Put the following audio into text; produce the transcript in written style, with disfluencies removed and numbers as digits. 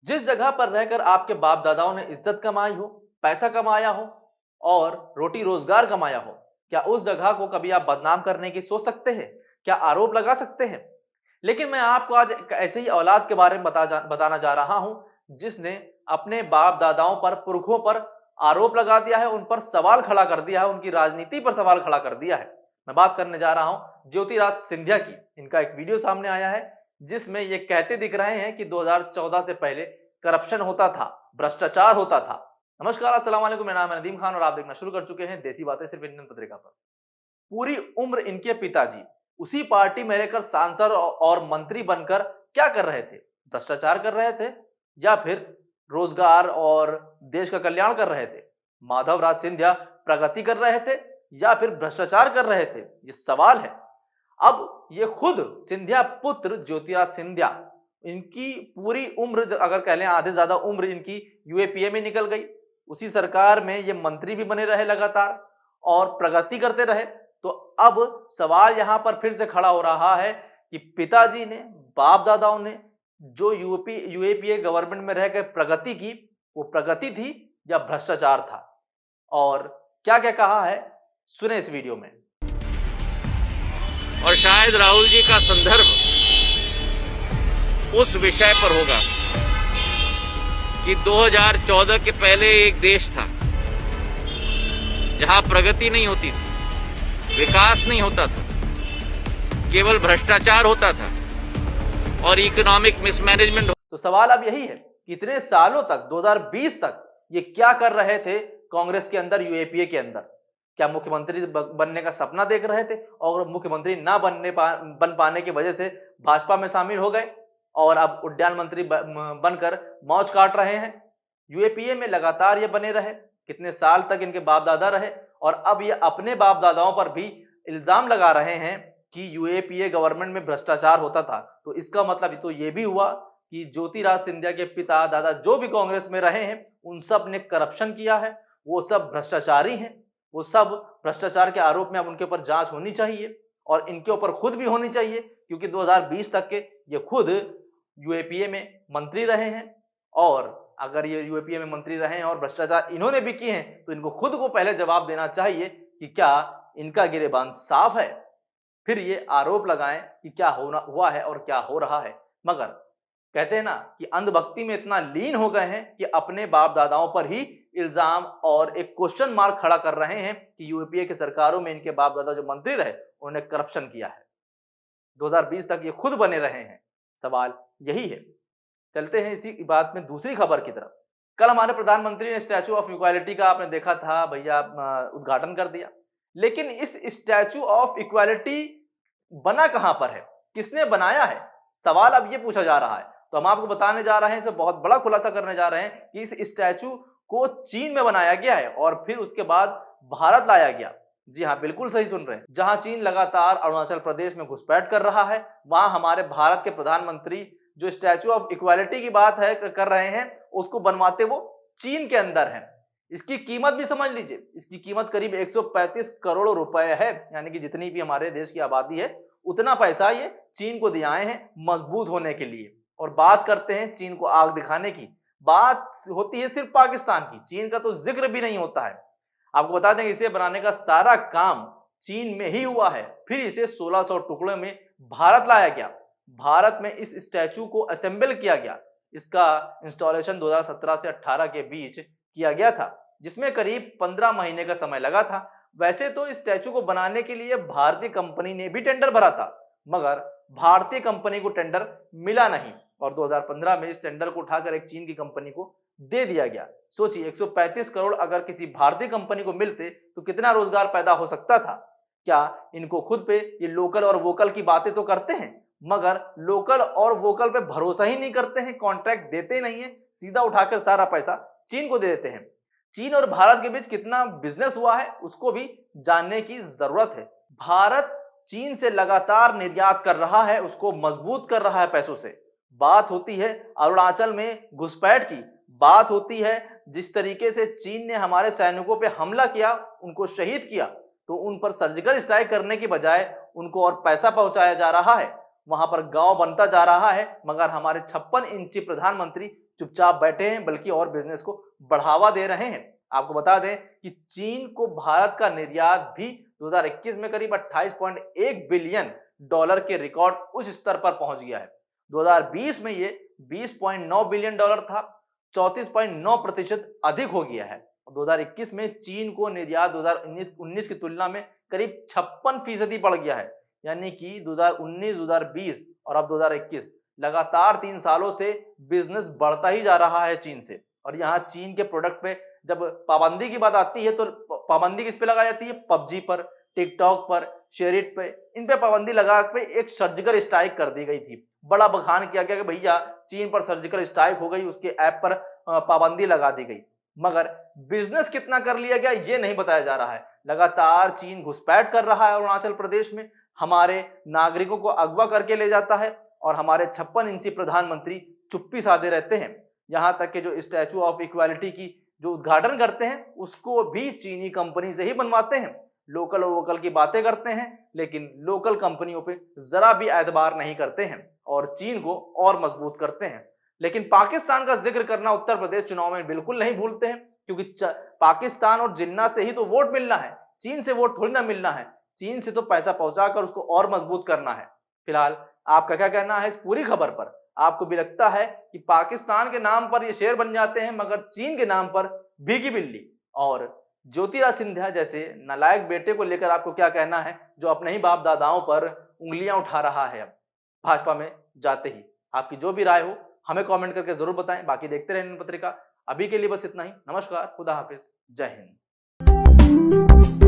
जिस जगह पर रहकर आपके बाप दादाओं ने इज्जत कमाई हो, पैसा कमाया हो और रोटी रोजगार कमाया हो, क्या उस जगह को कभी आप बदनाम करने की सोच सकते हैं? क्या आरोप लगा सकते हैं? लेकिन मैं आपको आज एक ऐसे ही औलाद के बारे में बताना जा रहा हूं, जिसने अपने बाप दादाओं पर, पुरखों पर आरोप लगा दिया है, उन पर सवाल खड़ा कर दिया है, उनकी राजनीति पर सवाल खड़ा कर दिया है। मैं बात करने जा रहा हूं ज्योतिराज सिंधिया की। इनका एक वीडियो सामने आया है जिसमें ये कहते दिख रहे हैं कि 2014 से पहले करप्शन होता था, भ्रष्टाचार होता था। नमस्कार, अस्सलाम वालेकुम, मेरा नाम है नदीम खान और आप देखना शुरू कर चुके हैं देसी बातें सिर्फ इंडियन पत्रिका पर। पूरी उम्र इनके पिताजी उसी पार्टी में रहकर सांसद और मंत्री बनकर क्या कर रहे थे? भ्रष्टाचार कर रहे थे या फिर रोजगार और देश का कल्याण कर रहे थे? माधवराज सिंधिया प्रगति कर रहे थे या फिर भ्रष्टाचार कर रहे थे? ये सवाल है। अब ये खुद सिंधिया पुत्र ज्योतिराज सिंधिया, इनकी पूरी उम्र अगर कह लें, आधे ज्यादा उम्र इनकी यूएपीए में निकल गई। उसी सरकार में ये मंत्री भी बने रहे लगातार और प्रगति करते रहे। तो अब सवाल यहां पर फिर से खड़ा हो रहा है कि पिताजी ने, बाप दादाओं ने जो यूएपीए गवर्नमेंट में रहकर प्रगति की, वो प्रगति थी या भ्रष्टाचार था? और क्या क्या कहा है, सुने इस वीडियो में। और शायद राहुल जी का संदर्भ उस विषय पर होगा कि 2014 के पहले एक देश था जहां प्रगति नहीं होती थी, विकास नहीं होता था, केवल भ्रष्टाचार होता था और इकोनॉमिक मिसमैनेजमेंट। तो सवाल अब यही है कि इतने सालों तक, 2020 तक ये क्या कर रहे थे कांग्रेस के अंदर, यूएपीए के अंदर? क्या मुख्यमंत्री बनने का सपना देख रहे थे और मुख्यमंत्री ना बन पाने की वजह से भाजपा में शामिल हो गए और अब उद्यान मंत्री बनकर मौज काट रहे हैं? यूएपीए में लगातार ये बने रहे, कितने साल तक इनके बाप दादा रहे और अब ये अपने बाप दादाओं पर भी इल्जाम लगा रहे हैं कि यूएपीए गवर्नमेंट में भ्रष्टाचार होता था। तो इसका मतलब तो ये भी हुआ कि ज्योतिराज सिंधिया के पिता दादा जो भी कांग्रेस में रहे हैं, उन सब ने करप्शन किया है, वो सब भ्रष्टाचारी हैं। वो सब भ्रष्टाचार के आरोप में अब उनके ऊपर जांच होनी चाहिए और इनके ऊपर खुद भी होनी चाहिए, क्योंकि 2020 तक के ये खुद यूएपीए में मंत्री रहे हैं। और अगर ये यूएपीए में मंत्री रहे हैं और भ्रष्टाचार इन्होंने भी किए हैं, तो इनको खुद को पहले जवाब देना चाहिए कि क्या इनका गिरेबान साफ है, फिर ये आरोप लगाएं कि क्या हुआ है और क्या हो रहा है। मगर कहते हैं ना कि अंधभक्ति में इतना लीन हो गए हैं कि अपने बाप दादाओं पर ही इल्जाम और एक क्वेश्चन मार्क खड़ा कर रहे हैं कि यूपीए के सरकारों में इनके बाप दादा जो मंत्री रहे, उन्होंने करप्शन किया है। 2020 तक ये खुद बने रहे हैं। सवाल यही है। चलते हैं इसी बात में दूसरी खबर की तरफ। कल हमारे प्रधानमंत्री ने स्टैचू ऑफ इक्वालिटी का, आपने देखा था भैया, उद्घाटन कर दिया। लेकिन इस स्टैचू ऑफ इक्वालिटी बना कहां पर है, किसने बनाया है? सवाल अब ये पूछा जा रहा है। तो हम आपको बताने जा रहे हैं, इसे बहुत बड़ा खुलासा करने जा रहे हैं कि इस स्टैचू को चीन में बनाया गया है और फिर उसके बाद भारत लाया गया। जी हाँ, बिल्कुल सही सुन रहे हैं। जहां चीन लगातार अरुणाचल प्रदेश में घुसपैठ कर रहा है, वहां हमारे भारत के प्रधानमंत्री जो स्टैचू ऑफ इक्वालिटी की बात है कर रहे हैं, उसको बनवाते वो चीन के अंदर है। इसकी कीमत भी समझ लीजिए, इसकी कीमत करीब 135 करोड़ रुपए है, यानी कि जितनी भी हमारे देश की आबादी है उतना पैसा ये चीन को दिए हैं मजबूत होने के लिए। और बात करते हैं चीन को आग दिखाने की, बात होती है सिर्फ पाकिस्तान की, चीन का तो जिक्र भी नहीं होता है। आपको बता दें, इसे बनाने का सारा काम चीन में ही हुआ है। फिर इसे 1600 टुकड़ों में भारत लाया गया। भारत में इस स्टैचू को असेंबल किया गया। इसका इंस्टॉलेशन 2017 से 18 के बीच किया गया था, जिसमें करीब 15 महीने का समय लगा था। वैसे तो इस स्टैचू को बनाने के लिए भारतीय कंपनी ने भी टेंडर भरा था, मगर भारतीय कंपनी को टेंडर मिला नहीं और 2015 में इस टेंडर को उठाकर एक चीन की कंपनी को दे दिया गया। सोचिए, 135 करोड़ अगर किसी भारतीय कंपनी को मिलते तो कितना रोजगार पैदा हो सकता था। क्या इनको खुद पे ये लोकल और वोकल की बातें तो करते हैं, मगर लोकल और वोकल पे भरोसा ही नहीं करते हैं, कॉन्ट्रैक्ट देते नहीं है, सीधा उठाकर सारा पैसा चीन को दे देते हैं। चीन और भारत के बीच कितना बिजनेस हुआ है उसको भी जानने की जरूरत है। भारत चीन से लगातार निर्यात कर रहा है, उसको मजबूत कर रहा है पैसों से। बात होती है अरुणाचल में घुसपैठ की, बात होती है जिस तरीके से चीन ने हमारे सैनिकों पे हमला किया, उनको शहीद किया, तो उन पर सर्जिकल स्ट्राइक करने की बजाय उनको और पैसा पहुंचाया जा रहा है। वहां पर गांव बनता जा रहा है, मगर हमारे 56 इंची प्रधानमंत्री चुपचाप बैठे हैं, बल्कि और बिजनेस को बढ़ावा दे रहे हैं। आपको बता दें कि चीन को भारत का निर्यात भी 2021 में करीब 28.1 बिलियन डॉलर के रिकॉर्ड उच्च स्तर पर पहुंच गया है। 2020 में ये 20.9 बिलियन डॉलर था, 34.9% अधिक हो गया है। 2021 में चीन को निर्यात 2019 की तुलना में करीब 56% बढ़ गया है। यानी कि 2019, 2020 और अब 2021 लगातार 3 सालों से बिजनेस बढ़ता ही जा रहा है चीन से। और यहाँ चीन के प्रोडक्ट पे जब पाबंदी की बात आती है तो पाबंदी किस पे लगाई जाती है? पबजी पर, टिकटॉक पर, शेयरिट पे, इन पे पाबंदी लगा के एक सर्जिकल स्ट्राइक कर दी गई थी। बड़ा बखान किया गया कि भैया चीन पर सर्जिकल स्ट्राइक हो गई, उसके ऐप पर पाबंदी लगा दी गई, मगर बिजनेस कितना कर लिया गया ये नहीं बताया जा रहा है। लगातार चीन घुसपैठ कर रहा है अरुणाचल प्रदेश में, हमारे नागरिकों को अगवा करके ले जाता है और हमारे 56 इंची प्रधानमंत्री चुप्पी साधे रहते हैं। यहाँ तक कि जो स्टैचू ऑफ इक्वालिटी की जो उद्घाटन करते हैं उसको भी चीनी कंपनी से ही बनवाते हैं। लोकल और वोकल की बातें करते हैं, लेकिन लोकल कंपनियों पे जरा भी एतबार नहीं करते हैं और चीन को और मजबूत करते हैं। लेकिन पाकिस्तान का जिक्र करना उत्तर प्रदेश चुनाव में बिल्कुल नहीं भूलते हैं, क्योंकि पाकिस्तान और जिन्ना से ही तो वोट मिलना है, चीन से वोट थोड़ी ना मिलना है। चीन से तो पैसा पहुंचाकर उसको और मजबूत करना है। फिलहाल आपका क्या कहना है इस पूरी खबर पर? आपको भी लगता है कि पाकिस्तान के नाम पर ये शेर बन जाते हैं, मगर चीन के नाम पर भीगी बिल्ली? और ज्योतिरादित्य सिंधिया जैसे नालायक बेटे को लेकर आपको क्या कहना है, जो अपने ही बाप दादाओं पर उंगलियां उठा रहा है अब भाजपा में जाते ही? आपकी जो भी राय हो हमें कमेंट करके जरूर बताएं। बाकी देखते रहें पत्रिका। अभी के लिए बस इतना ही। नमस्कार, खुदा हाफिज, जय हिंद।